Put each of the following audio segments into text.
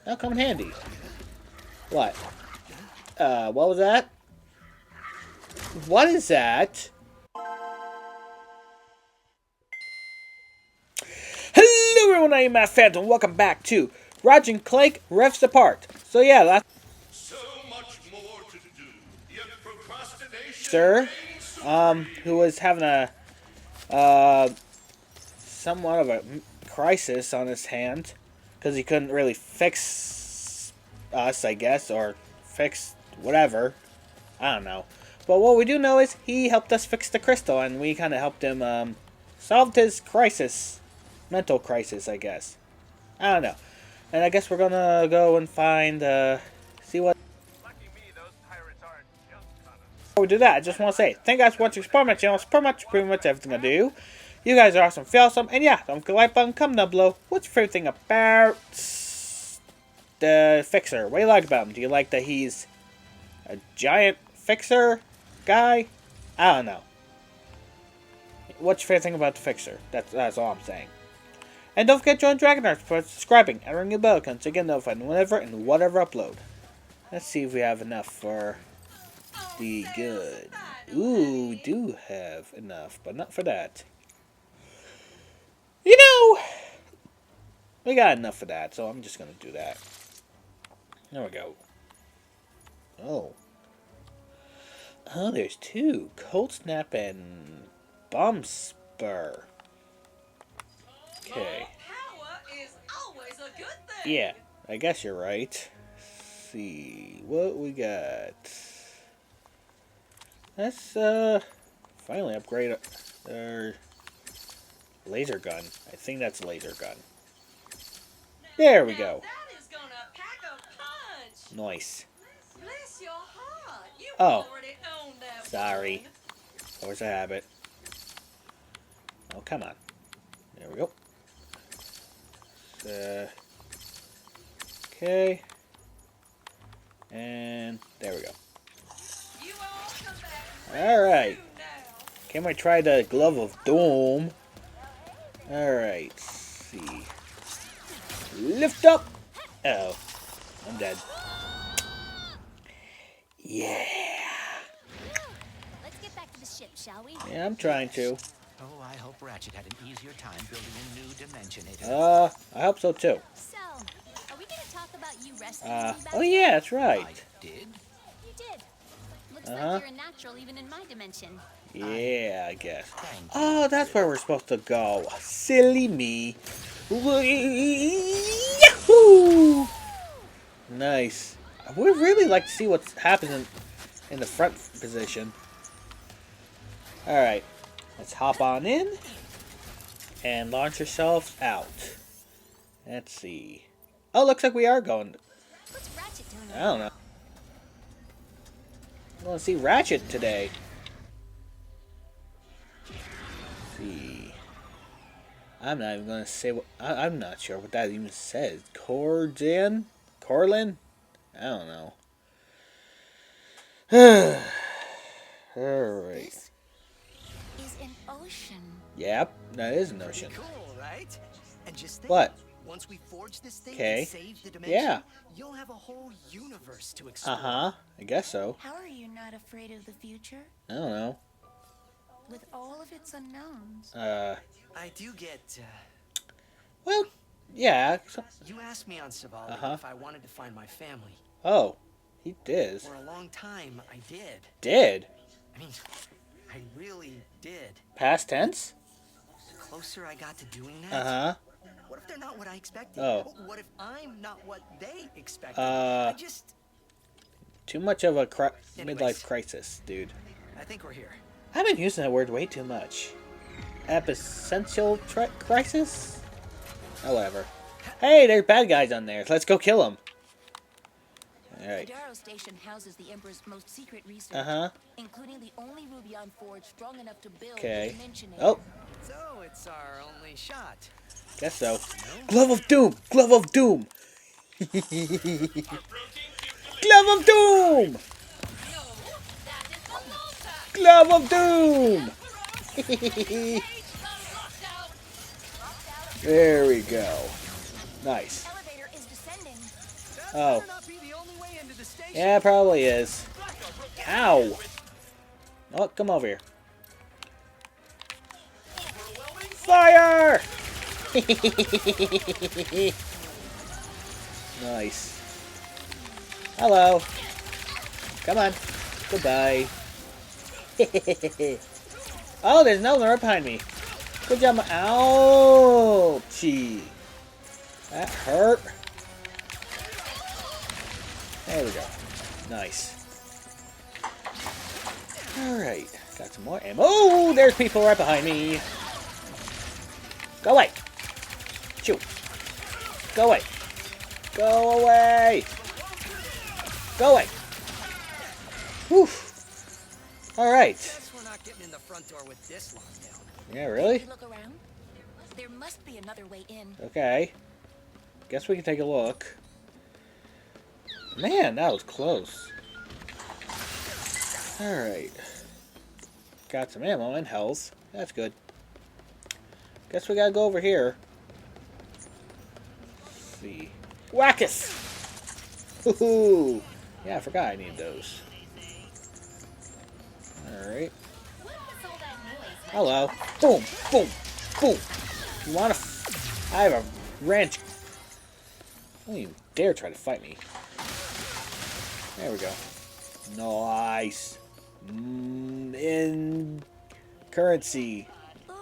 That'll come in handy. What? What was that? What is that? Hello everyone, I am Matt Phantom. Welcome back to Ratchet and Clank Revs Apart. So yeah, last So much more to do. Yet procrastination sir, reigns who was having a somewhat of a crisis on his hand because he couldn't really fix us, I guess, or fix whatever. I don't know. But what we do know is he helped us fix the crystal, and we kind of helped him solve his crisis, mental crisis, I guess. I don't know. And I guess we're gonna go and find see what. Lucky me, those pirates aren't junk cutters. Before we do that, I just want to say thank you guys for watching. Support my channel. Support pretty much everything I do. You guys are awesome. Feel awesome. And yeah, don't forget the like button. Comment down below. What's your favorite thing about the Fixer? What do you like about him? Do you like that he's a giant Fixer guy? I don't know. What's your favorite thing about the Fixer? That's all I'm saying. And don't forget to join Dragon Arts for subscribing and ring the bell icon so you get notified whenever and whatever upload. Let's see if we have enough for the good. Ooh, we do have enough, but not for that. You know, we got enough for that, so I'm just going to do that. There we go. Oh. Oh, there's two. Cold Snap and Bomb Spur. Okay. Yeah, I guess you're right. Let's see what we got. Let's finally upgrade our laser gun. I think that's a laser gun. There we go. Nice. Oh, sorry. Force a habit. Oh, come on. There we go. Okay. And there we go. Alright. Can we try the Glove of Doom? Alright. Let's see. Lift up! Oh. I'm dead. Yeah. Let's get back to the ship, shall we? Yeah, I'm trying to. Oh, I hope Ratchet had an easier time building a new dimension. I hope so too. So, are we going to talk about you wrestling with me back Oh yeah, that's I right. did? You did. Looks like you're a natural even in my dimension. Yeah, I guess. Thank you. Oh, that's where we're supposed to go. Silly me. Yahoo! Nice. I would really like to see what happens in the front position. Alright. Let's hop on in. And launch ourselves out. Let's see. Oh, looks like we are going. What's Ratchet doing? I don't know. I want to see Ratchet today. Let's see. I'm not even going to say what... I'm not sure what that even says. Corlin? I don't know. Alright. This is an ocean. Yep, that is an ocean. Cool, right? And just think, What? once we forge this thing Okay. and save the dimension, Yeah. you'll have a whole universe to explore. Uh-huh. I guess so. How are you not afraid of the future? I don't know. With all of its unknowns. I do get, Well, yeah. you asked me on Savali if I wanted to find my family. Oh, he did. For a long time, I did. Did? I mean, I really did. Past tense? The closer I got to doing that, Uh-huh. what if they're not what I expected? Oh. What if I'm not what they expected? Uh. I just... Too much of a Anyways. midlife crisis, dude. I think we're here. I've been using that word way too much. Epicential crisis? Oh, whatever. Hey, there's bad guys on there. Let's go kill them. Alright. The Darrow Station houses the Emperor's most secret research, Uh-huh. including the only ruby on forge strong enough to build Okay. the Dimensionator. Oh, So it's our only shot. guess so. Glove of Doom! Glove of Doom! Glove of Doom! Glove of Doom! There we go. Nice. Elevator is descending. Oh. Not be the only way into the station. Yeah, it probably is. Ow! Oh, come over here. Fire! Nice. Hello. Come on. Goodbye. Oh, there's no one right behind me. Good job. Ouchie. That hurt. There we go. Nice. Alright. Got some more ammo. Oh, there's people right behind me. Go away. Shoot. Go away. Go away. Go away. Whew. Alright. Guess we're not getting in the front door with this lockdown. Yeah, really? Look around. There must be another way in. Okay. Guess we can take a look. Man, that was close. Alright. Got some ammo and health. That's good. Guess we gotta go over here. Let's see. Whackus! Woohoo! Yeah, I forgot I need those. Alright. Hello. Boom! Boom! Boom! You wanna... I have a wrench. Don't even dare try to fight me. There we go. Nice. In currency. Ooh,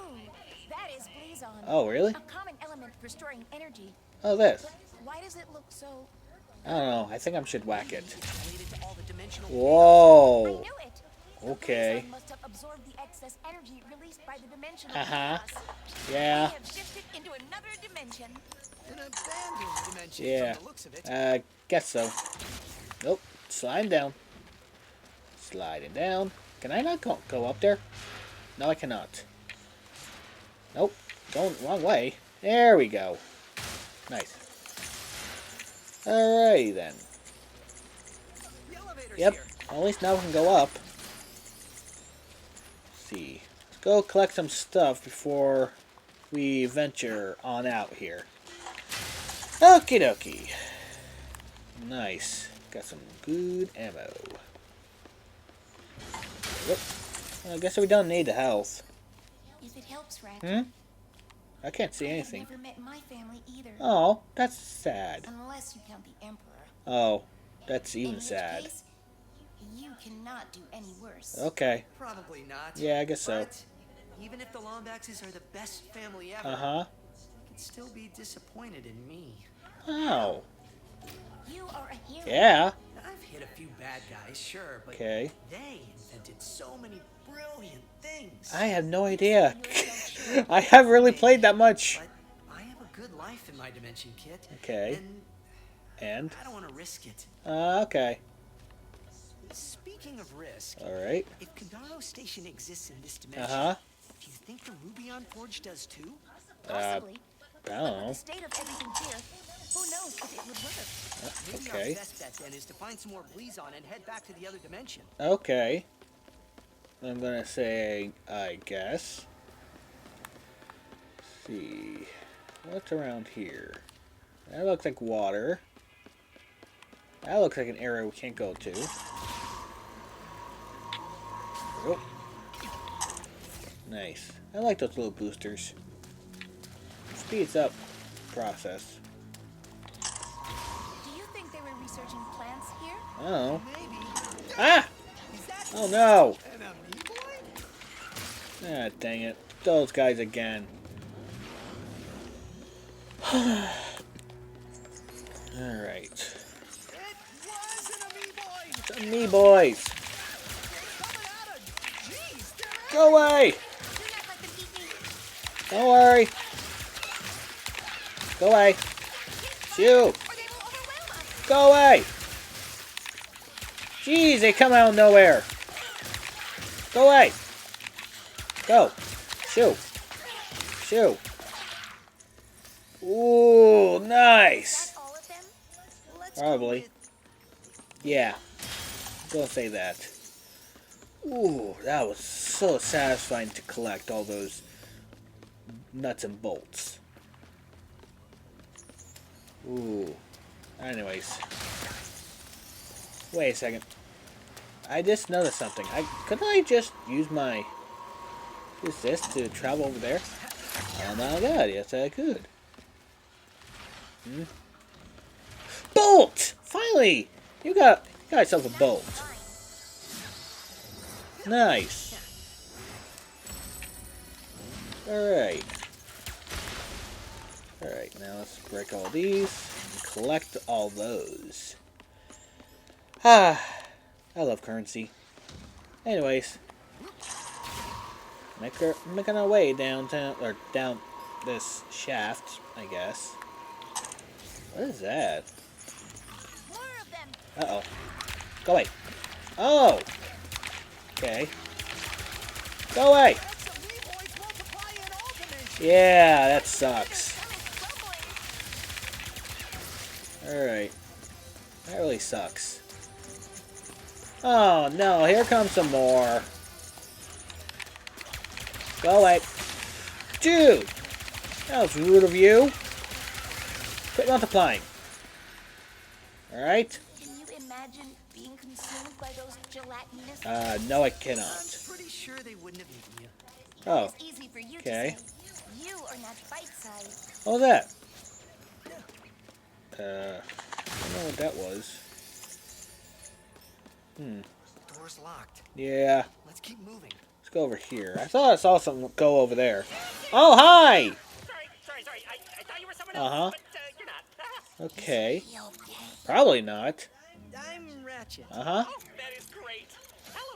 that is Blazon. Oh, really? A common element for storing energy. Oh, this. But why does it look so... I don't know. I think I should whack it. Related to all the dimensional I Whoa. knew it. The Okay. Blazon must have absorbed the excess energy released by the dimensional Uh-huh. chaos. Yeah. We have shifted into another dimension. an abandoned dimension Yeah. from the looks of it. Guess so. Nope. Sliding down. Sliding down. Can I not go up there? No, I cannot. Nope. Going the wrong way. There we go. Nice. Alrighty then. The elevator's Yep. here. At least now we can go up. Let's see. Let's go collect some stuff before we venture on out here. Okie dokie. Nice. Got some good ammo. Whoop. I guess we don't need the health. If it helps, Ratchet. Hmm? I can't see I have anything. never met my family either. Oh, that's sad. Unless you count the Emperor. Oh, that's In even which sad. case, you cannot do any worse. Okay. Probably not. Yeah, I guess so. But even if the Lombaxes are the best family ever, Uh-huh. you could still be disappointed in me. Oh. You are a hero. Yeah. I've hit a few bad guys, sure, but Okay. they invented so many brilliant things. I have no idea. I haven't really played that much. But I have a good life in my dimension, Kit. Okay. And And? I don't want to risk it. Okay. Speaking of risk, Alright. if Kadaro Station exists in this dimension, Uh-huh. do you think the Rubion Forge does too? Possibly. I But don't with know. the state of everything here, who knows if it would work? Maybe Okay. our best bet then is to find some more Blazon and head back to the other dimension. Okay. I'm gonna say, I guess. Let's see. What's around here? That looks like water. That looks like an area we can't go to. Oh. Nice. I like those little boosters. Speeds up the process. Do you think they were researching plants here? I don't know. Maybe. Ah! Is that Oh no! an amoeboid? Ah, dang it. Those guys again. Alright. It was an amoeboid! The me boys! Coming out of... Jeez, they're Go away! Do not let them eat me. Don't worry. Go away. Shoo! Or they will overwhelm us. Go away! Jeez, they come out of nowhere. Go away. Go. Shoo. Shoo. Ooh, nice. Is that all of them? Let's Probably. go with... Yeah. Go say that. Ooh, that was so satisfying to collect all those nuts and bolts. Ooh. Anyways. Wait a second. I just noticed something. Couldn't I just use this to travel over there? Oh my god, yes I could. Bolt! Finally! You got yourself a bolt. Nice. Alright. Alright, now let's break all these and collect all those. I love currency. Anyways. Making our way downtown, or down this shaft, I guess. What is that? More of them. Uh-oh. Go away. Oh! Okay. Go away! Yeah, that sucks. Alright. That really sucks. Oh no, here comes some more. Go away. Dude! That was rude of you. Quit multiplying. Alright? Can you imagine being consumed by those gelatinous? No I cannot. I'm pretty sure they wouldn't have eaten you. Oh. It's easy for you Okay. to say. You are not bite-sized. What was that? I don't know what that was. The door's locked. Yeah. Let's keep moving. Let's go over here. I thought I saw something go over there. Oh, hi! Sorry. I thought you were someone Uh-huh. else, but you're not. Okay. You okay? Probably not. I'm Ratchet. Uh-huh. Oh, that is great.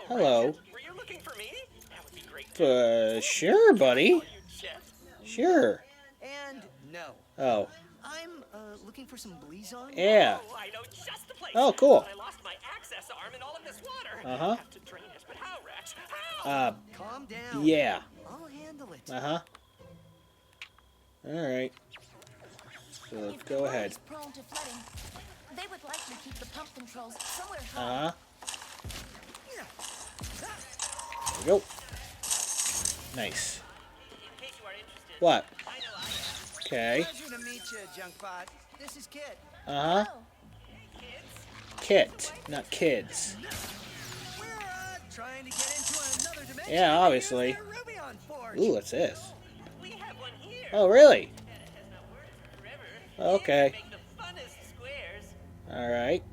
Hello. Ratchet. Were you looking for me? That would be great. Sure, buddy. Oh, you jet. Sure. And no. Oh. I'm looking for some Blizon. Yeah. Oh, I know just the place. Oh, cool. But I lost my access arm in all of this water. Uh-huh. I have to drain it, but how, Ratchet? How? Calm down. Yeah. I'll handle it. Uh-huh. Alright. So let's If go the road ahead. is prone to flooding, they would likely keep the pump controls somewhere high. Uh-huh. There we go. Nice. In case you are interested. What? I know I am. Okay. Pleasure to meet you, Junkbot. This is Kit. Uh-huh. Oh, Kit, not kids. We're trying to get into another dimension. Yeah, obviously. Use their Ruby on Forge. Ooh, what's this? We have one here. Oh, really? It has not worked forever. Okay. Make the funnest squares. Alright.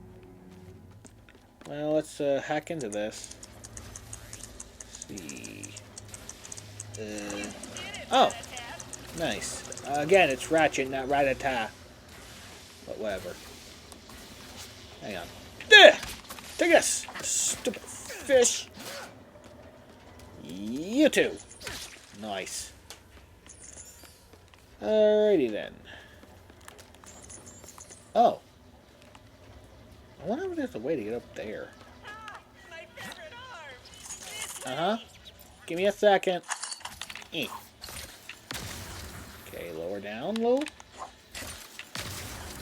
Well, let's hack into this. Let's see. Oh! Nice. Again, it's Ratchet, not Ratata. But whatever. Hang on. Take this! Stupid fish! You too! Nice. Alrighty then. Oh. I wonder if there's a way to get up there. My favorite arm. This Uh-huh. Give me a second. Eh. Okay, lower down, low.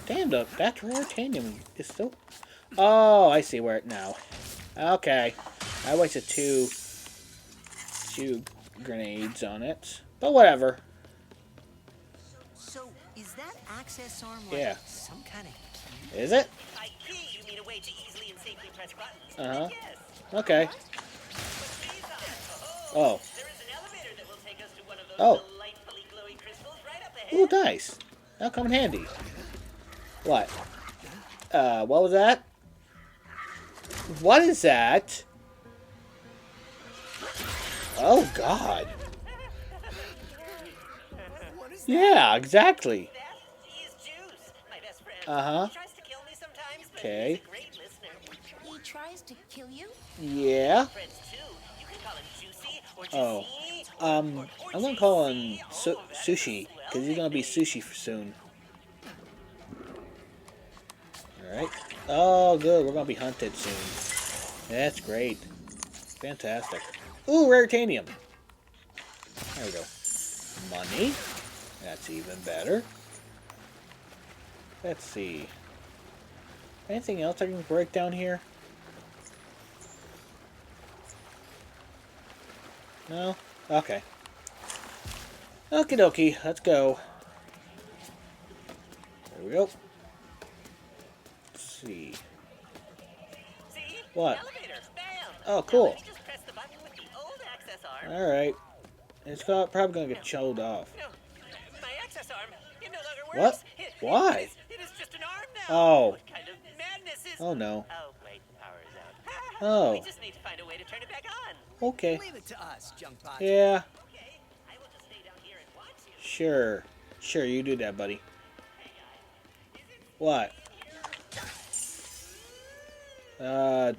Damn, that titanium is so... Oh, I see where it now. Okay. I wasted two grenades on it. But whatever. So, is that access arm like Yeah. some kind of... Is it? By key, you mean a way to easily and safely press buttons. Uh-huh. Yes. Okay. But these are... Oh. There is an elevator that will take us to one of those Oh. delightfully glowy crystals right up ahead. Ooh, nice. That'll come in handy. What? What was that? What is that? Oh, God. Yeah, exactly. That is Juice, my best friend. Uh-huh. He tries to kill me sometimes, but Okay. he's a great listener. he tries to kill you? Yeah. Friends too. You can call him Juicy or Oh. Juicy. I'm gonna call him JC. Oh, that is a Sushi, swell because he's gonna be nickname. sushi soon. Alright. Oh, good. We're gonna be hunted soon. That's great. Fantastic. Ooh, rare titanium. There we go. Money. That's even better. Let's see. Anything else I can break down here? No? Okay. Okie dokie, let's go. There we go. see. See? What? Elevator. Bam. Oh, Now cool. let me just press the button with the old access arm. Alright. It's probably gonna get chilled off. No, my access arm. It no longer What? works. Why? It is just an arm now. Oh. What kind of madness is? Oh no. Oh wait, the power is out. Oh. We just need to find a way to turn it back on. Okay. Leave it to us, Junkbot. Yeah. Okay, I will just stay down here and watch you. Sure. Sure, you do that, buddy. What? Can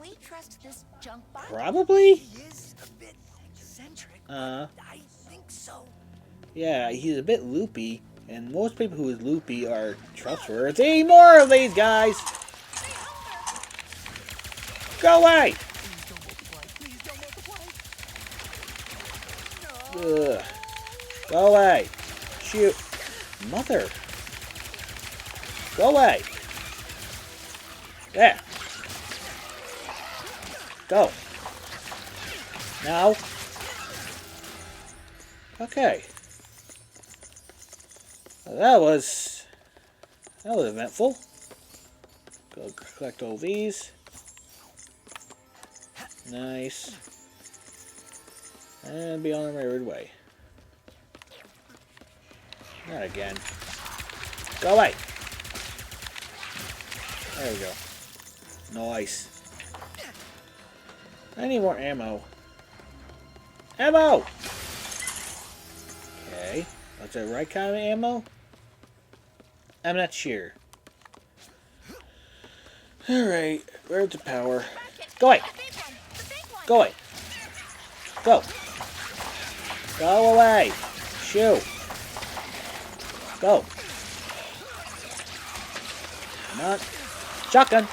we trust this junk bot? Probably? He is a bit eccentric. Uh, I think so. yeah, he's a bit loopy, and most people who is loopy are trustworthy. More of these guys! Go away! Please don't multiply. Please don't multiply. Ugh. Go away! Shoot! Mother! Go away! There! Go! Now! Okay. Well, that was eventful. Go collect all these. Nice. And be on the merry way. Not again. Go away! There we go. Nice. I need more ammo. Ammo! Okay. That's the right kind of ammo? I'm not sure. Alright. Where's the power? Go away! Go away! Go! Go away! Shoot! Go! Come on. Shotgun!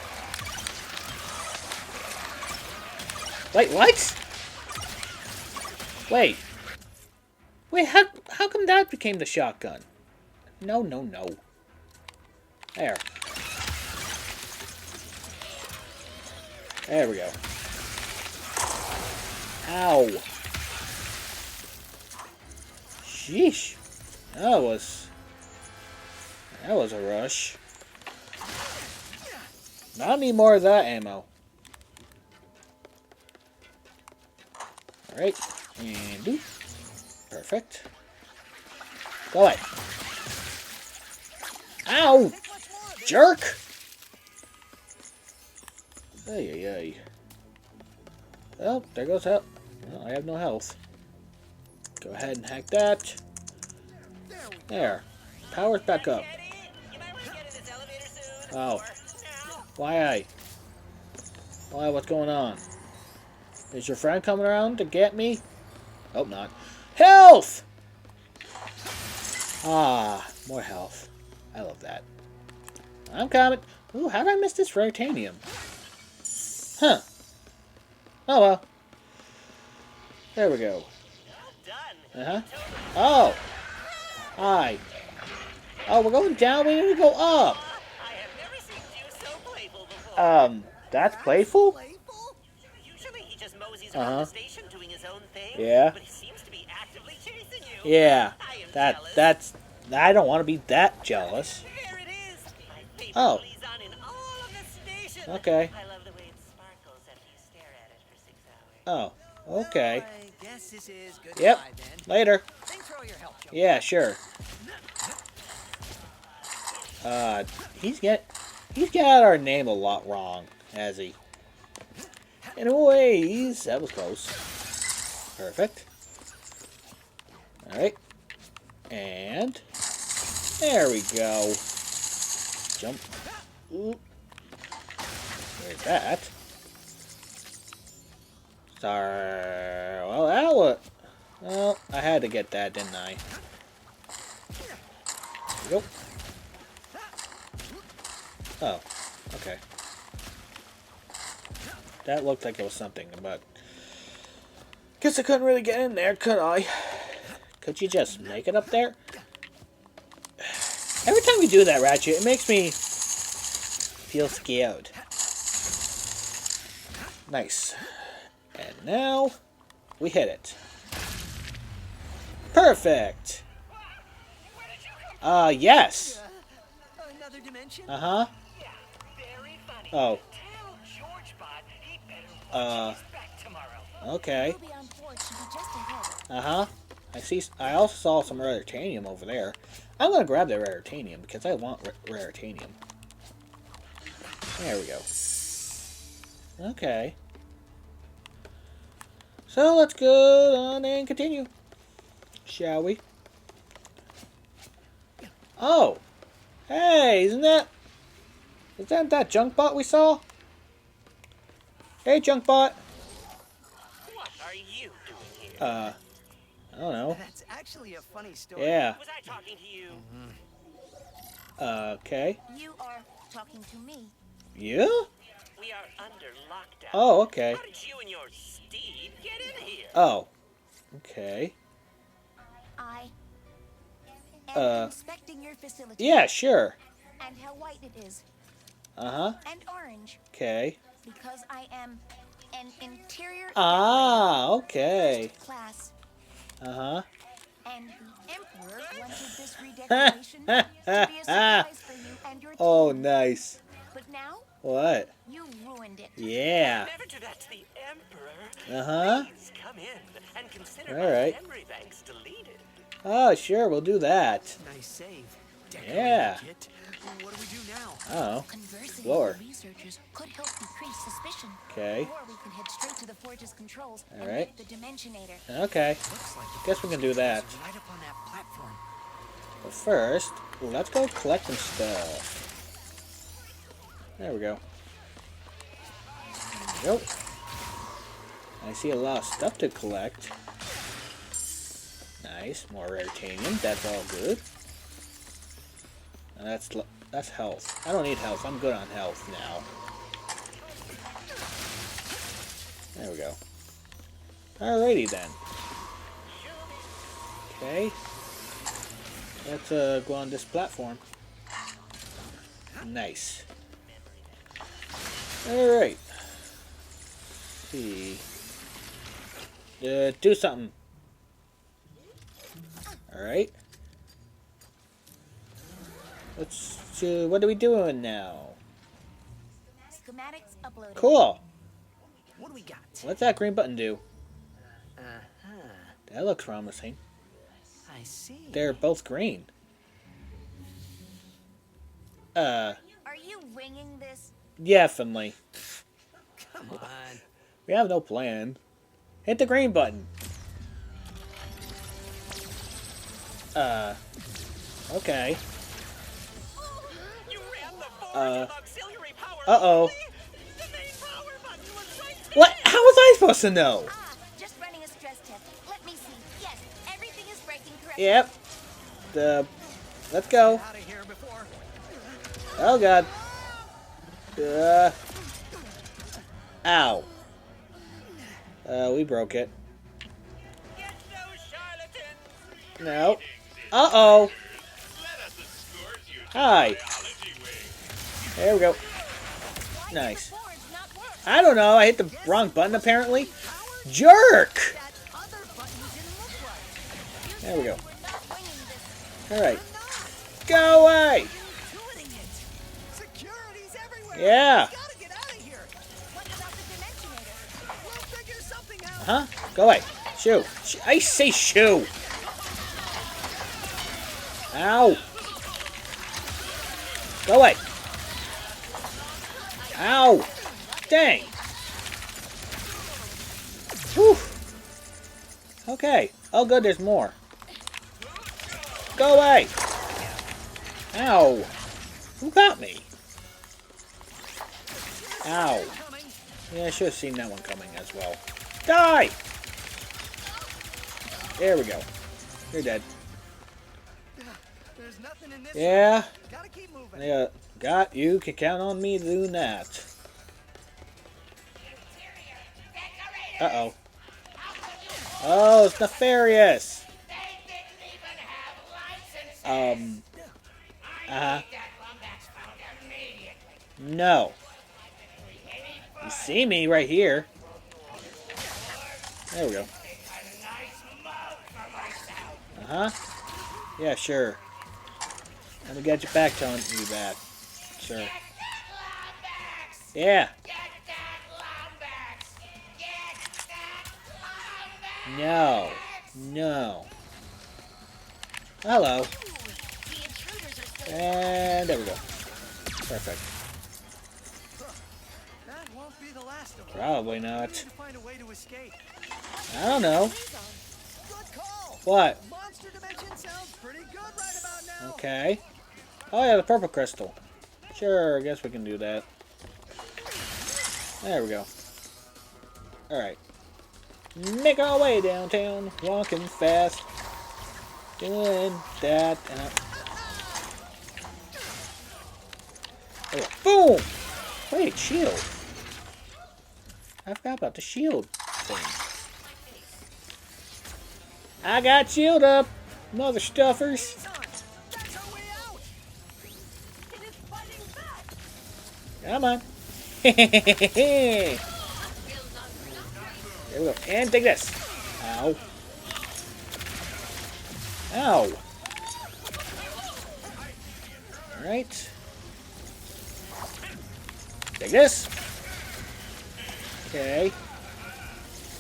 Wait, what? Wait. Wait, how come that became the shotgun? No, no, no. There. There we go. Ow. Sheesh. That was a rush. Not need more of that ammo. Alright. And do. Perfect. Go away. Ow! Jerk! Ay, ay, ay. Well, there goes health. Well, I have no health. Go ahead and hack that. There. Power's back up. You might want to get in this elevator soon. Oh. Or now. Why? Why? What's going on? Is your friend coming around to get me? Hope not. Health! Ah, more health. I love that. I'm coming. Ooh, how did I miss this titanium? Huh. Oh well. There we go. Done. Uh-huh. Oh! Hi. Oh, we're going down? We need to go up! I have never seen you so playful before. That's playful? Playful? Usually he just moseys around Uh-huh. the station doing his own thing. Yeah. But he seems to be actively chasing you. Yeah. I am jealous. That's... I don't want to be that jealous. There it is. My favorite Oh. leads on in all of the station. Okay. I love the way it sparkles after you stare at it for 6 hours. Oh, okay. Well, I guess this is goodbye Yep. then. Later. Thanks for all your help, Joe. Yeah, sure. He's got our name a lot wrong, has he? Anyways, that was close. Perfect. Alright. And there we go. Jump. Oop. There's that. Sorry. Well, that was... Well, I had to get that, didn't I? There we go. Oh, okay. That looked like it was something, but... Guess I couldn't really get in there, could I? Could you just make it up there? Every time you do that, Ratchet, it makes me feel scared. Nice. And now, we hit it. Perfect! Yes! Another dimension? Uh-huh. Yeah, Oh. Tell Georgebot he better Uh. watch his back tomorrow. Okay. Ruby on board should be just ahead. Uh-huh. I also saw some raritanium over there. I'm gonna grab that raritanium because I want raritanium. There we go. Okay. So let's go on and continue. Shall we? Oh! Hey, isn't that junk bot we saw? Hey, junk bot. What are you doing here? I don't know. That's actually a funny story. Yeah. Was I talking to you? Okay. You are talking to me. You? We are under lockdown. Oh, okay. How did you and your steed get in here? Oh. Okay. I am Uh. inspecting your facility. Yeah, sure. And how white it is. Uh-huh. And orange. Okay. Because I am an interior Ah, okay. first class. Uh-huh. And the Emperor wanted this redecoration to be a surprise for you and your team. Oh, nice. But now, What? you ruined it. Yeah. Never do that to the Emperor. Uh-huh. Please come in and consider All right. my memory banks deleted. Oh, sure, we'll do that. Nice save. Yeah. Kit. What do we do now? Oh. Conversing Lower. with the researchers could help decrease suspicion. Okay. Or we can head straight to the Forge's controls and All right. hit the Dimensionator. Okay. Looks like the Guess we can do that. is right up on that platform. But first, let's go collect some stuff. There we go. There we go. I see a lot of stuff to collect. Nice, more raritanium. That's all good. And that's health. I don't need health. I'm good on health now. There we go. Alrighty then. Okay. Let's go on this platform. Nice. Alright. See. Do something. Alright. Let's what are we doing now? Schematics uploaded. Cool. What do we got? What's that green button do? Uh-huh. That looks promising. I see. They're both green. Are you winging this? Definitely. Come on. We have no plan. Hit the green button. Okay. You ran the forward auxiliary power. Uh-oh. The main power button was right there. What? How was I supposed to know? Ah, just running a stress test. Let me see. Yes, everything is breaking correctly. Yep. Let's go. Out of here before. Oh, God. Ow. We broke it. Get those charlatans. No. Uh-oh. Let us escort you to Hi. biology wing. There we go. Why Nice. did the Forge not work? I don't know. I hit the wrong button, apparently. Jerk! That other button didn't look right. There we go. We're not winging this. Alright. Go away! Intuiting it. Security's everywhere. Yeah. We gotta get out of here. What about the Dimensionator? We'll figure something out. Huh? Go away. Shoo. I say shoo. Ow. Go away. Ow. Dang. Whew. Okay. Oh, good. There's more. Go away. Ow. Who got me? Ow. Yeah, I should have seen that one coming as well. Die! There we go. You're dead. There's nothing in this. Yeah. Gotta keep moving. Yeah. You can count on me doing that. Uh-oh. Oh, it's nefarious. No. You see me right here. There we go. Uh-huh. Yeah, sure. Let me get you back, telling you that. Sure. Yeah. No. No. Hello. And there we go. Perfect. That won't be the last of them. Probably We need not. to find a way to escape. I don't know. Good call. What? Monster dimension sounds pretty good right about now. Okay. Oh yeah, the purple crystal. Sure, I guess we can do that. There we go. Alright. Make our way downtown, walking fast. Doing that, and oh, boom! Wait, shield. I forgot about the shield thing. I got shield up, mother stuffers. That's our way out. It is fighting back. Come on. There we go. And take this. Ow. Ow. Alright. Take this. Okay.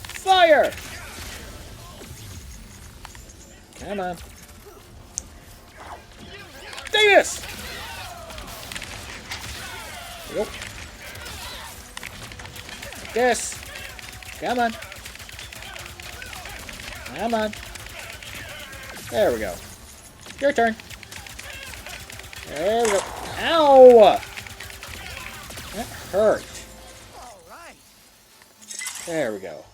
Fire! Come on. Take this! There we go. Take this. Come on. Come on. There we go. Your turn. There we go. Ow! That hurt. All right. There we go.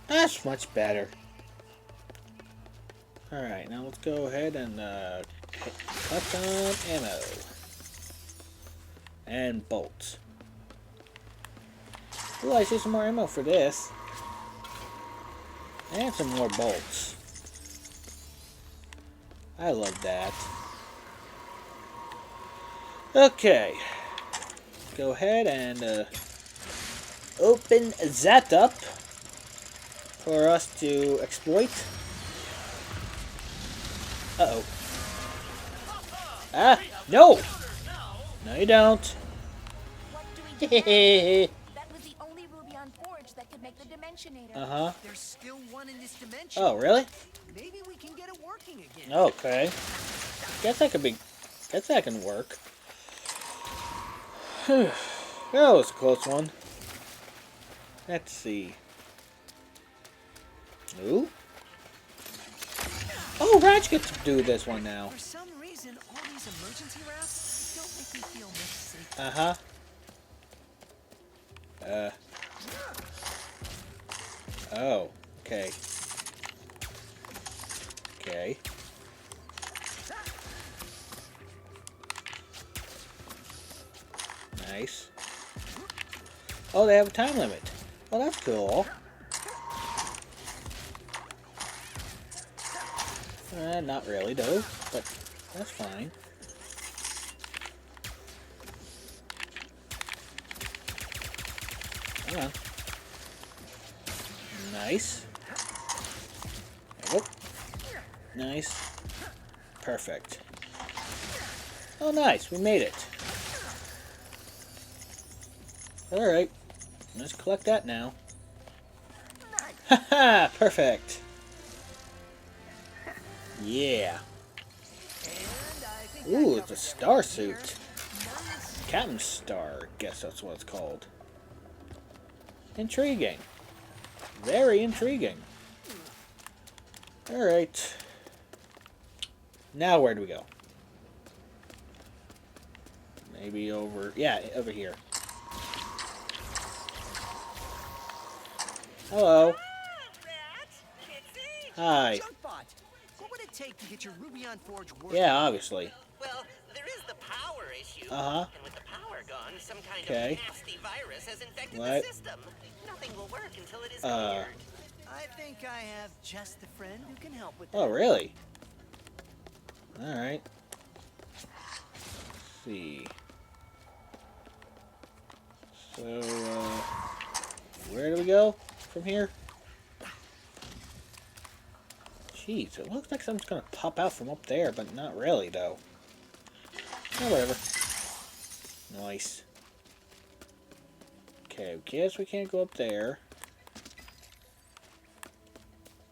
That's much better. Alright, now let's go ahead and cut some ammo. And bolts. Ooh, I see some more ammo for this. And some more bolts. I love that. Okay. Go ahead and open that up for us to exploit. Uh-oh. Ah! No! No, you don't. What do we do now? That was the only ruby on Forge that could make the Dimensionator. Uh-huh. There's still one in this dimension. Oh, really? Maybe we can get it working again. Okay. Guess that could be... Guess that can work. That was a close one. Let's see. Ooh. Oh, Ratchet gets to do this one now. For some reason, all these emergency wraps don't make me feel much safer. Uh-huh. Oh, okay. Okay. Nice. Oh, they have a time limit. Well, that's cool. Not really, though, but that's fine. Come on. Nice. There we go. Nice. Perfect. Oh, nice. We made it. Alright. Let's collect that now. Haha! Perfect. Yeah. Ooh, it's a star suit. Captain Star, I guess that's what it's called. Intriguing. Very intriguing. Alright. Now where do we go? Maybe over... Yeah, over here. Hello. Hi. Junkbot, what would it take to get your Ruby on Forge working? Yeah, obviously. Well, there is the power issue. Uh-huh. And with the power gone, some kind Okay. of nasty virus has infected What? the system. Nothing will work until it is Uh. cleared. I think I have just the friend who can help with that. Oh, really? Alright. Let's see. So, where do we go from here? Jeez, it looks like something's gonna pop out from up there, but not really, though. Oh, whatever. Nice. Okay, guess we can't go up there.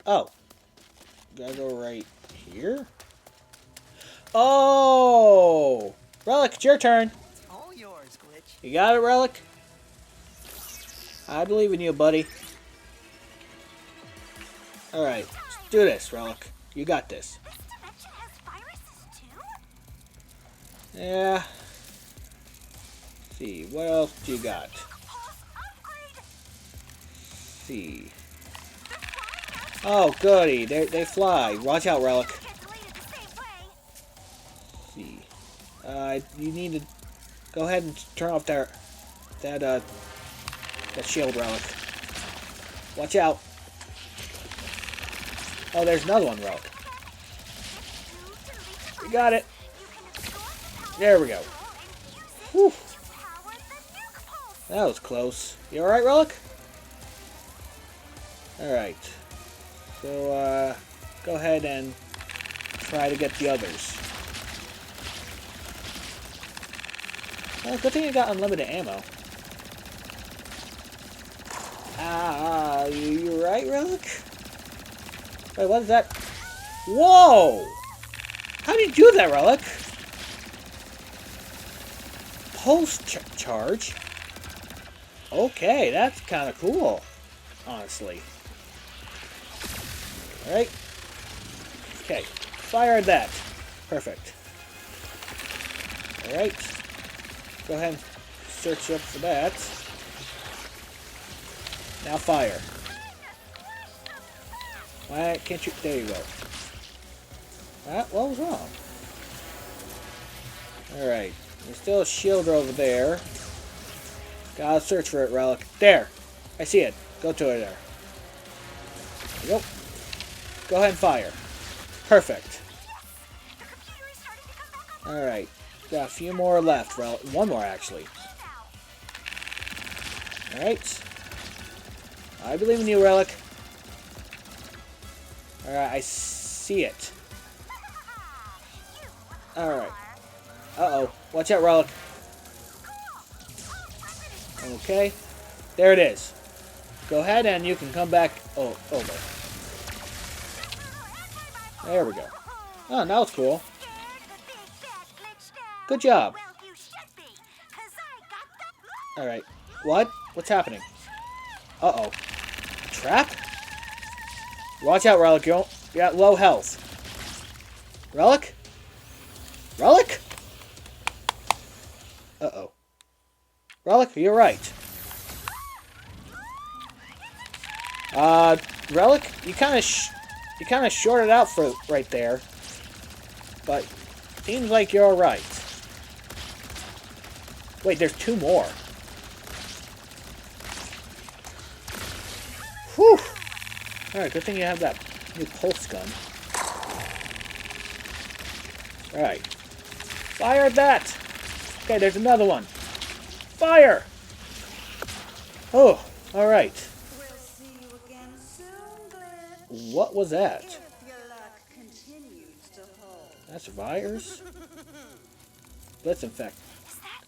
Oh. Gotta go right here? Oh! Relic, it's your turn. It's all yours, Glitch. You got it, Relic? I believe in you, buddy. Alright, let's do this, Relic. You got this. This dimension has viruses too? Yeah. Let's see, what else do you got? Pulse upgrade! Let's see. Oh, goody. They fly. Watch out, Relic. Get deleted the same way. Let's see. You need to go ahead and turn off that shield, Relic. Watch out. Oh, there's another one, Relic. We got it. There we go. Whew. That was close. You alright, Relic? Alright. So, go ahead and try to get the others. Well, good thing you got unlimited ammo. You right, Relic? Wait, what is that? Whoa! How do you do that, Relic? Pulse charge? Okay, that's kind of cool, honestly. Alright. Okay, fire at that. Perfect. Alright. Go ahead and search up for that. Now fire. Why can't you? There you go. What was wrong? Alright. There's still a shield over there. Gotta search for it, Relic. There! I see it. Go to it there. There you go. Go ahead and fire. Perfect. Alright. Got a few more left, Relic. One more, actually. Alright. I believe in you, Relic. Alright, I see it. Alright. Uh-oh. Watch out, Relic. Okay. There it is. Go ahead and you can come back over. There we go. Oh, now it's cool. Good job. Alright. What? What's happening? Uh-oh. Trap? Watch out, Relic. You got low health. Relic? Relic? Uh-oh. Relic, you're right. Relic, you kind of shorted out for right there, but seems like you're all right. Wait, there's two more. Whew. All right, good thing you have that new pulse gun. All right, fire at that. Okay, there's another one. Fire! Oh, all right. We'll see you again soon, Glitch. What was that? If your luck continues to hold. That's virus? Let's infect. Is that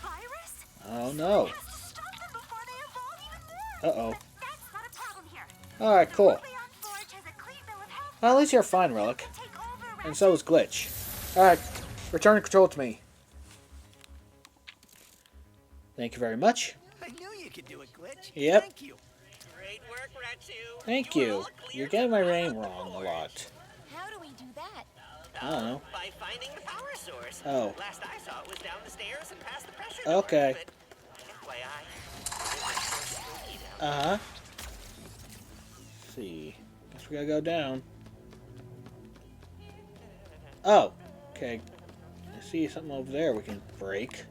virus? Oh no. We have to stop them before they evolve even more. Uh-oh. That's not a problem here. Alright, cool. Leon Forge has a clean bill of health. Well, at least you're fine, Relic. Take over, And so is Glitch. Alright, return control to me. Thank you very much. I knew you could do it, Glitch. Yep. Thank you. Great work, Ratchet. Thank We're you. all clear You're to getting my fly name on wrong a board. lot. How do we do that? I don't know. By finding the power source. Oh. Last I saw it was down the stairs and past the pressure Okay. door, but FYI, it was so spooky down Uh-huh. Let's see. Guess we gotta go down. Oh. Okay. I see something over there we can break.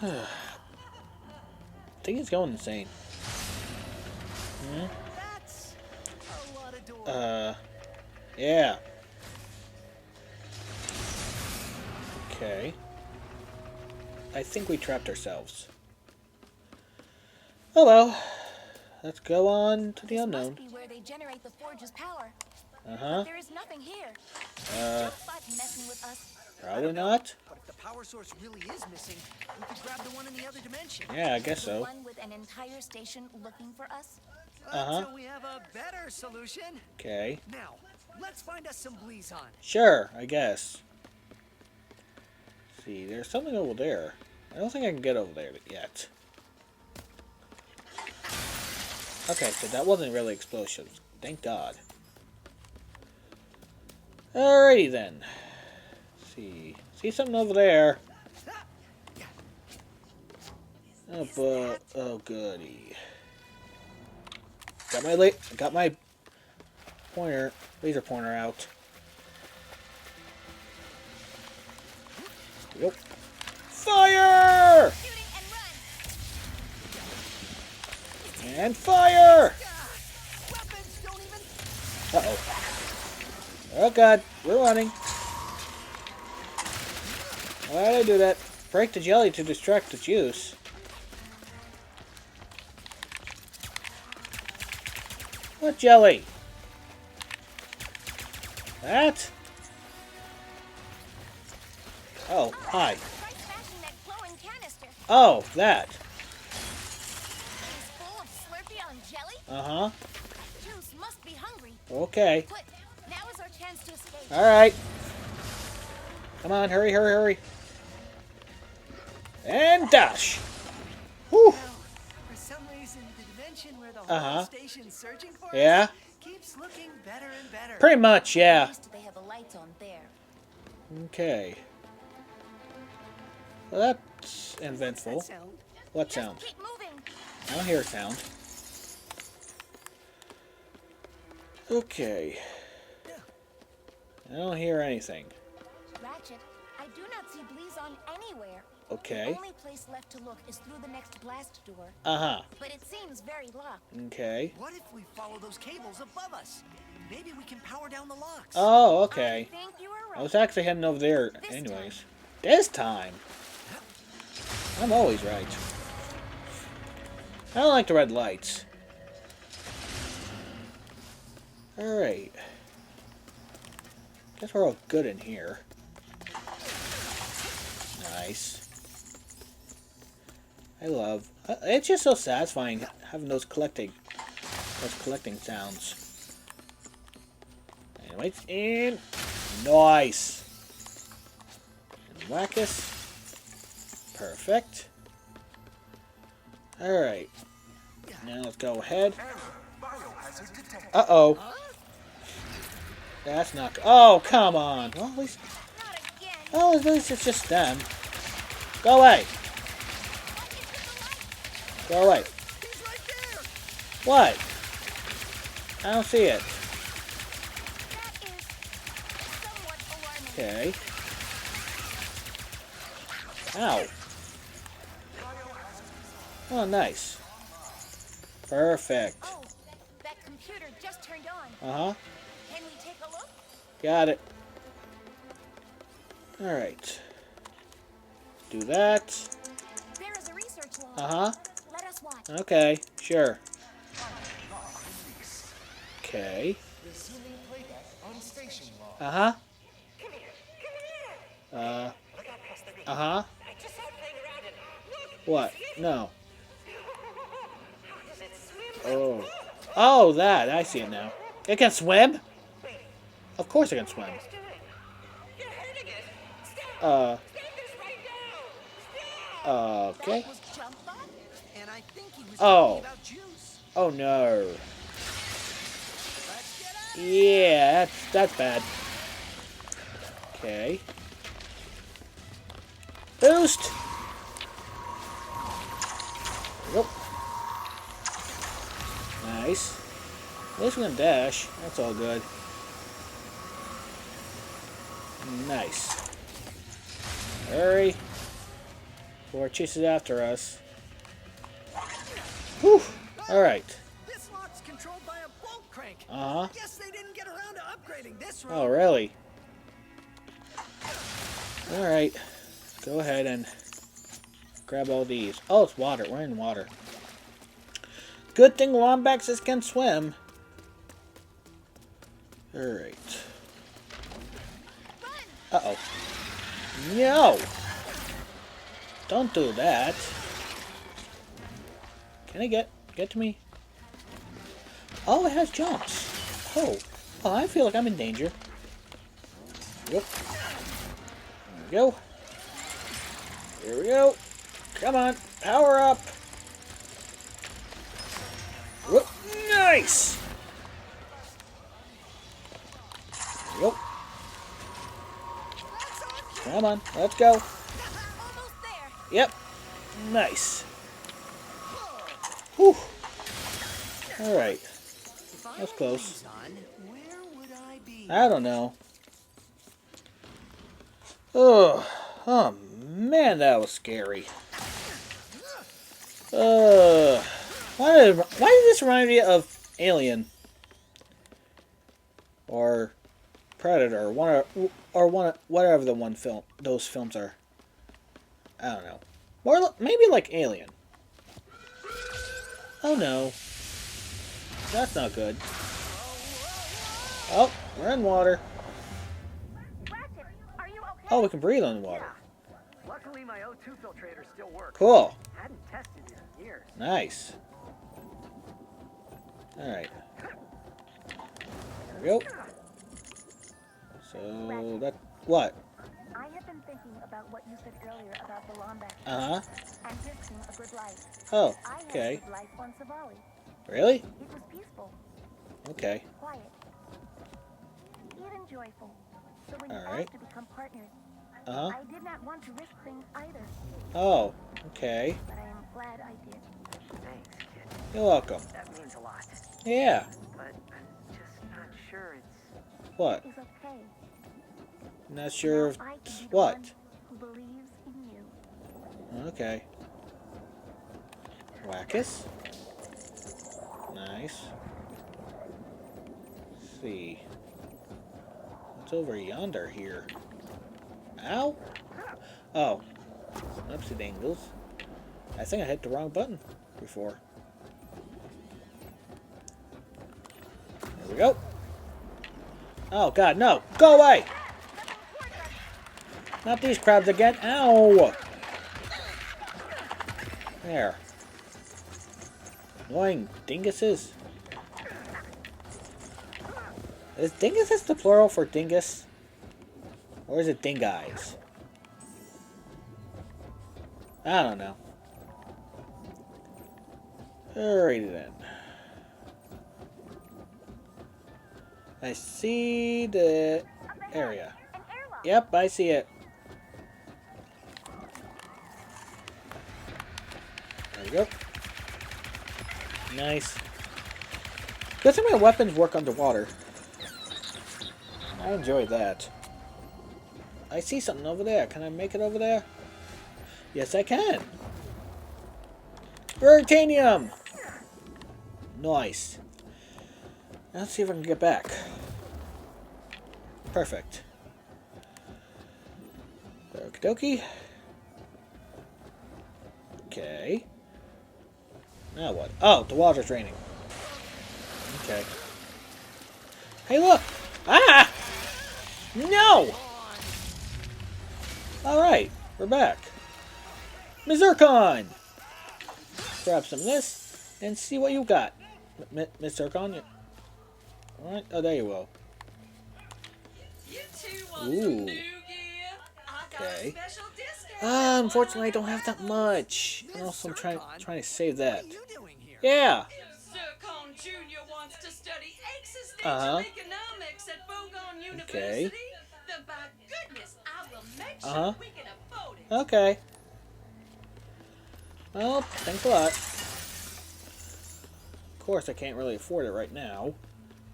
I think it's going insane. Hmm? That's a lot of doors. Yeah. Okay. I think we trapped ourselves. Oh well. Let's go on to the unknown. Must be where they generate the Forge's power. Uh-huh. There is nothing here. Uh, Just button messing with us. Probably not. But if the power source really is missing, we could grab the one in the other dimension. Yeah, I guess The so. one with an entire station looking for us? Until we have a better solution. Okay. Now, let's find us some Blizon. Sure, I guess. See, there's something over there. I don't think I can get over there yet. Okay, so that wasn't really explosives. Thank God. Alrighty then. See something over there. Oh, but oh goody. Got my laser pointer out. Yep. Fire! Shooting and run! And fire! Weapons don't even. Uh-oh. Oh god, we're running. Why did I do that? Break the jelly to distract the juice. What jelly? That? Oh, hi. Try smashing that glowing canister. Oh, that. It's full of Slurpee on jelly? Uh-huh. Juice must be hungry. Okay. Good. Now is our chance to escape. Alright. Come on, hurry, hurry, hurry. And dash. Whew. Now, for some reason, the dimension where the Uh-huh. whole station's searching for Yeah? us keeps looking better and better. Pretty much, At yeah. least they have the lights on there. Okay. Well, that's eventful. What's that sound? What Just sound? keep moving. I don't hear a sound. Okay. I don't hear anything. Ratchet, I do not see Blizon anywhere. Okay. The only place left to look is through the next blast door. Uh-huh. But it seems very locked. Okay. What if we follow those cables above us? Maybe we can power down the locks. Oh, okay. I think you were I right. was actually heading over there anyways. This time. I'm always right. I don't like the red lights. Alright. Guess we're all good in here. Nice. I love... It's just so satisfying having those collecting sounds. Anyways, and... Nice! And Wackus. Perfect. Alright. Now let's go ahead. Uh-oh. That's not... Oh, come on. Well, at least... Not again. Oh, at least it's just them. Go away. Go away. He's right there. What? I don't see it. That is somewhat alarming. Okay. Ow. Oh, nice. Perfect. Oh, that computer just turned on. Uh-huh. Can we take a look? Got it. Alright. Do that. There is a research log. Uh-huh. Let us watch. Okay, sure. Okay. Uh-huh. Uh-huh. I just saw it playing around and look! What? No. How does it swim? Oh. Oh, that. I see it now. It can swim? Of course it can swim. It's doing. You're hurting it! Stop! Stop this right now! Stop! Okay. That was jump bot? And I think he was Oh. talking about juice. Oh, no. Let's get out. Yeah, that's bad. Okay. Boost! Nope. Nice. At least we're gonna dash. That's all good. Nice. Hurry. Before it chases after us. Whew. Alright. This lock's controlled by a bolt crank. Uh-huh. Guess they didn't get around to upgrading this room. Oh, really? Alright. Go ahead and grab all these. Oh, it's water. We're in water. Good thing Lombaxes can swim. Alright. Uh-oh. No! Don't do that. Can I get to me? Oh, it has jumps. Oh. Oh, I feel like I'm in danger. Yep. There we go. Here we go. Come on. Power up. Whoop. Nice! There we go. Come on. Let's go. Almost there. Yep. Nice. Whew. Alright. That's close. Where would I be? I don't know. Oh, oh man, that was scary. Why did this remind me of Alien or Predator, whatever the one film those films are? I don't know. More maybe like Alien. Oh no, that's not good. Oh, we're in water. Ratchet, are you okay? Oh, we can breathe on the water. Luckily, my O2 filtrator still works. Cool. Hadn't tested it in years. Nice. Alright. There we go. So, that... What? I have been thinking about what you said earlier about the Lombax Uh-huh. and risking a good life. Oh, I had okay. a good life on Savali. Really? It was peaceful, Okay. quiet, even joyful. So when you Alright. asked to become partners, Uh-huh. I did not want to risk things either. Oh, okay. But I am glad I did. Thanks, kid. You're welcome. That means a lot. Yeah. But I'm just not sure it's... What? It's okay. Not sure if... Now I can be the What? one who believes in you. Okay. Wackus? Nice. Let's see. What's over yonder here? Ow! Oh. Oopsie dingles. I think I hit the wrong button before. There we go. Oh god, no! Go away! Not these crabs again. Ow! There. Annoying dinguses. Is dinguses the plural for dingus? Or is it dinguys? I don't know. Alrighty then. I see the area. An airlock. Yep, I see it. There we go. Nice. Good thing my weapons work underwater. I enjoy that. I see something over there. Can I make it over there? Yes, I can. Veritanium! Nice. Let's see if I can get back. Perfect. Okie dokie. Okay. Now what? Oh, the water's draining. Okay. Hey, look! Ah! No! Alright, we're back. Mizurkon! Grab some of this and see what you got. Mizurkon? Alright, oh, there you go. You two want Ooh. some new gear? I got Okay. a special discount. Unfortunately, I don't have that much. And also, I'm trying to save that. What are you doing here? Yeah. If Zircon Jr. wants to study Uh-huh. existential economics at Fogon University, Okay. then by goodness, I will make sure Uh-huh. we can afford it. Okay. Well, thanks a lot. Of course, I can't really afford it right now.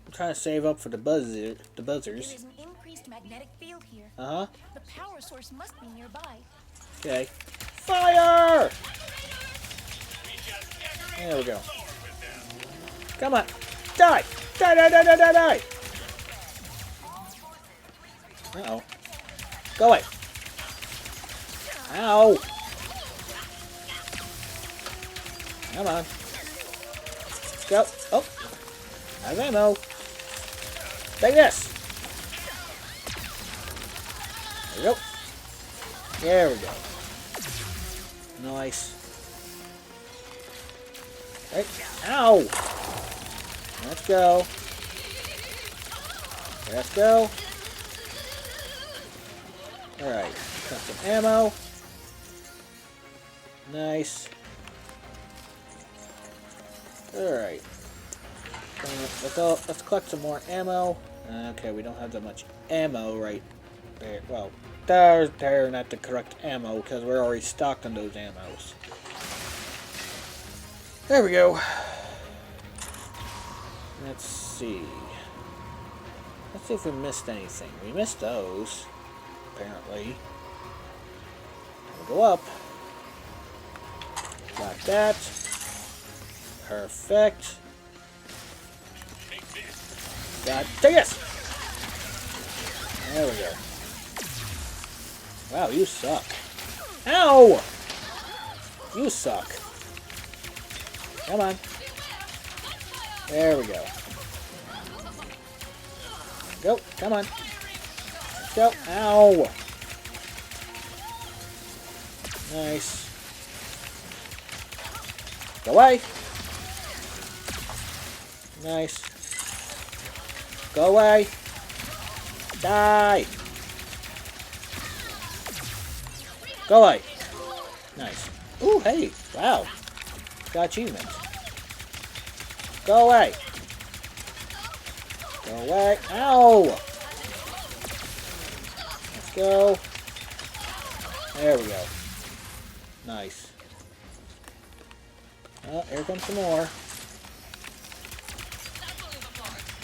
I'm trying to save up for the There buzzers. is an increased magnetic field here. Uh-huh. The power source must be nearby. Okay. Fire! There we go. Come on. Die! Die, die, die, die, die, die! Uh-oh. Go away. Ow! Come on. Go. Oh. I have ammo. Take this. There we go. There we go. Nice. Right. Ow! Let's go. Let's go. Alright. Got some ammo. Nice. Alright. Let's collect some more ammo. Okay, we don't have that much ammo right there. Well, they're not the correct ammo because we're already stocked on those ammos. There we go. Let's see. Let's see if we missed anything. We missed those, apparently. We'll go up. Got that. Perfect. Take this! There we go. Wow, you suck. Ow! You suck. Come on. There we go. Go. Come on. Let's go. Ow! Nice. Go away. Nice. Go away. Die. Go away. Nice. Ooh, hey. Wow. Got achievement. Go away. Go away. Ow. Let's go. There we go. Nice. Oh, here comes some more.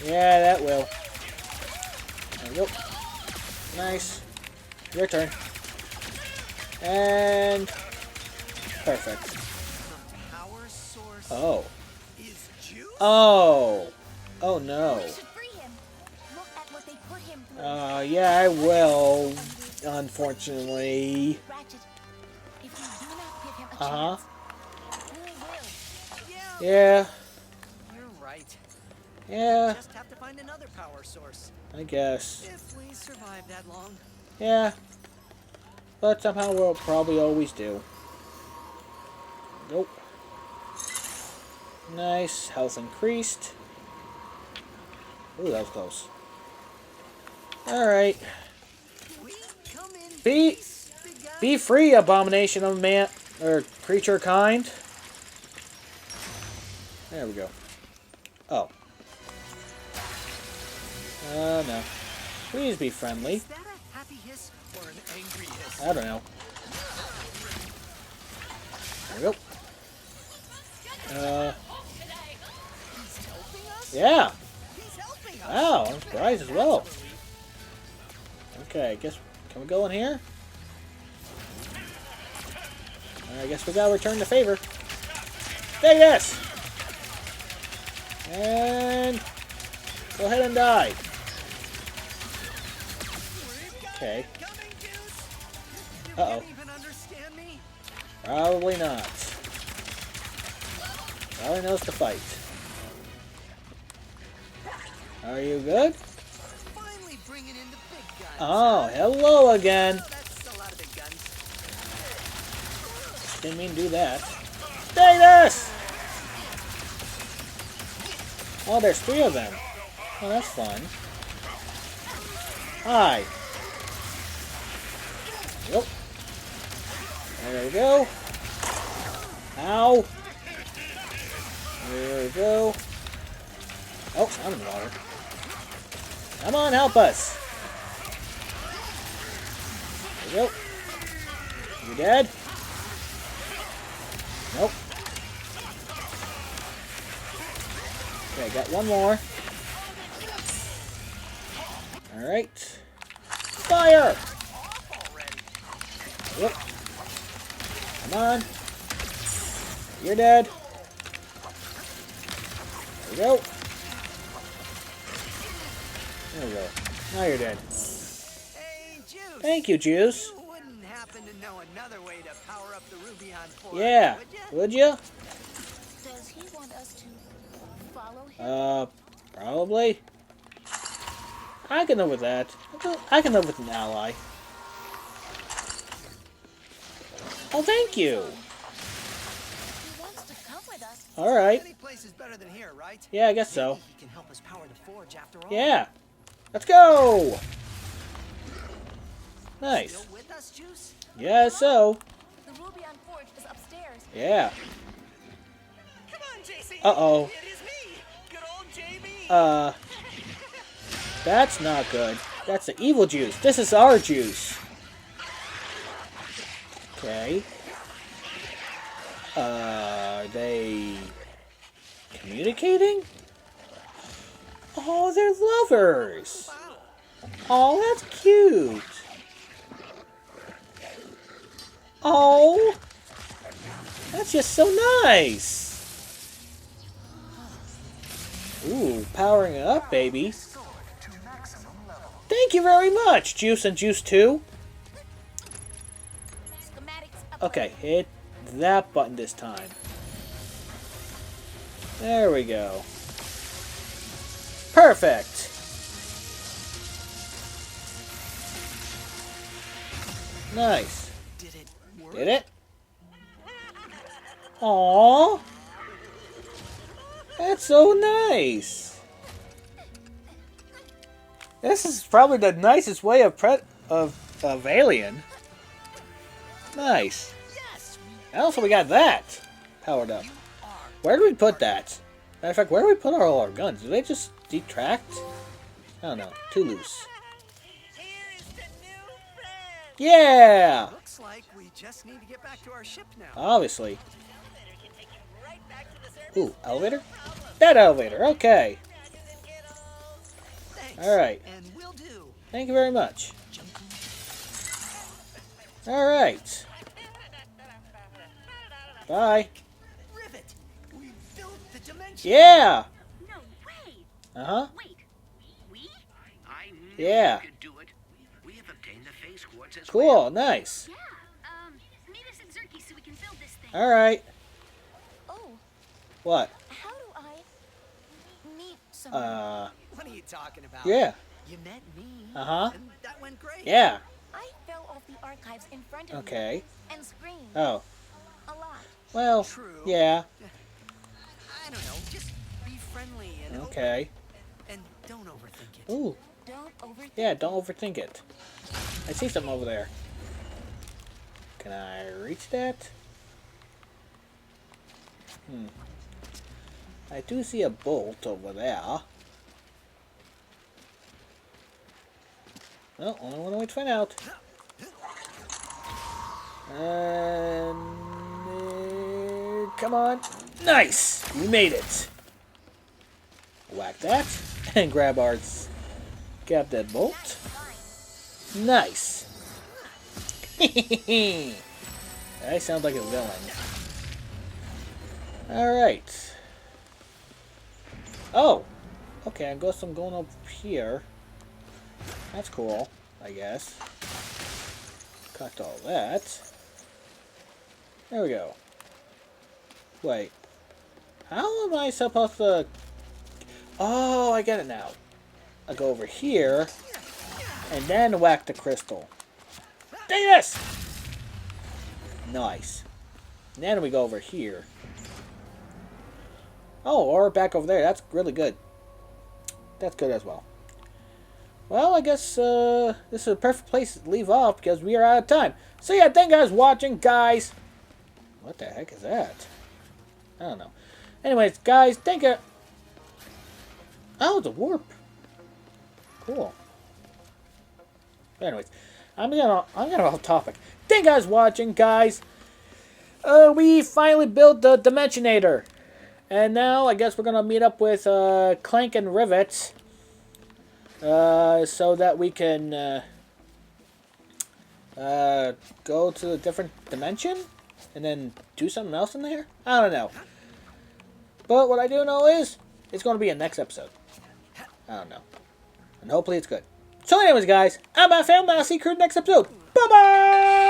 Yeah, that will. There we go. Nice. Your turn. And perfect. The power source Oh. is juice? Oh. Oh no. We should free him. Look at what they put him through. Yeah, I will. Unfortunately. Ratchet, if you do not give him a Uh-huh. chance, we will. Yeah. You're right. Yeah. Just have to find another power source. I guess. If we survive that long. Yeah. But somehow we'll probably always do. Nope. Nice. Health increased. Ooh, that was close. Alright. We come in Be peace, big guy. Be free, abomination of man or creature kind. There we go. Oh. No. Please be friendly. Is that a happy hiss or an angry hiss? I don't know. There we go. He's helping us? Yeah. He's helping us. Wow, I'm surprised as well. Okay, I guess, can we go in here? I guess we gotta return the favor. Take this! And go ahead and die. Okay. Coming, Juice. You Uh-oh. can't even understand me. Probably not. Probably knows to fight. Are you good? Finally bringing in the big guns. Oh, hello again. That's a lot of big guns. Didn't mean to do that. Take this! Oh, there's 3 of them. Oh, that's fun. Hi. Yep. There we go. Ow. There we go. Oh, I'm in the water. Come on, help us. There we go. You dead? Nope. Okay, got one more. Alright. Fire! Yep. Come on. You're dead. There we go. There we go. Now you're dead. Hey, Juice. Thank you, Juice. You wouldn't happen to know another way to power up the Ruby on 4, Yeah. would ya? Would you? Does he want us to follow him? Probably. I can live with that. I can live with an ally. Oh, thank you. He wants to come with us. All right. Any place is better than here, right? Yeah, I guess so. Maybe he can help us power the forge after all. Yeah. Let's go. Nice. Still with us, Juice? Yeah, so. The Ruby on Forge is upstairs. Yeah. Come on, JC. Uh-oh. It is me, good old JB. That's not good. That's the evil juice. This is our juice. Okay. Are they communicating? Oh, they're lovers. Oh, that's cute. Oh, that's just so nice. Ooh, powering it up, baby. Thank you very much, Juice and Juice 2. Schematics Okay, hit that button this time. There we go. Perfect. Nice. Did it work? Did it? Aww. That's so nice. This is probably the nicest way of alien. Nice. Yes. And also we got that powered up. Where do we put that? Matter of fact, where do we put all our guns? Do they just detract? I don't know. Too loose. Here is the new friend. Yeah! Looks like we just need to get back to our ship now. Obviously. Elevator can take you right back to the surface. Ooh, elevator? That elevator, okay. Imagine it, kiddos. Thanks. Alright. And we'll do. Thank you very much. Alright. Bye. Rivet. We built the dimension. Yeah! No way! Uh-huh. Wait, we? I knew Yeah. you could do it. We have obtained the phase quartz as Cool, well. nice. Yeah, meet us at Zerky so we can build this thing. Alright. Oh, What? how do I meet someone? What are you talking about? Yeah. You met me. Uh-huh. And that went great. Yeah. I fell off the archives in front of Okay. you and screamed Oh. a lot. Well, True. yeah. I don't know. Just be friendly and Okay. open. And don't overthink it. Ooh. Don't overthink. Yeah, don't overthink it. I see something over there. Can I reach that? I do see a bolt over there. Well, only one way to find out. And come on. Nice! We made it. Whack that. And grab that bolt. Nice. That sounds like a villain. Alright. Oh! Okay, I guess I'm going up here. That's cool, I guess. Cut all that. There we go. Wait. How am I supposed to... Oh, I get it now. I go over here, and then whack the crystal. Take this! Nice. And then we go over here. Oh, or back over there. That's really good. That's good as well. Well, I guess this is a perfect place to leave off because we are out of time. So yeah, thank you guys for watching, guys. What the heck is that? I don't know. Anyways, guys, thank you. Oh, it's a warp. Cool. Anyways, I'm gonna off topic. Thank you guys for watching, guys. We finally built the Dimensionator. And now I guess we're gonna meet up with Clank and Rivet. So that we can go to a different dimension and then do something else in there? I don't know. But what I do know is it's going to be a next episode. I don't know. And hopefully it's good. So anyways, guys, I'm Matt Fan, and I'll see you in the next episode. Bye-bye!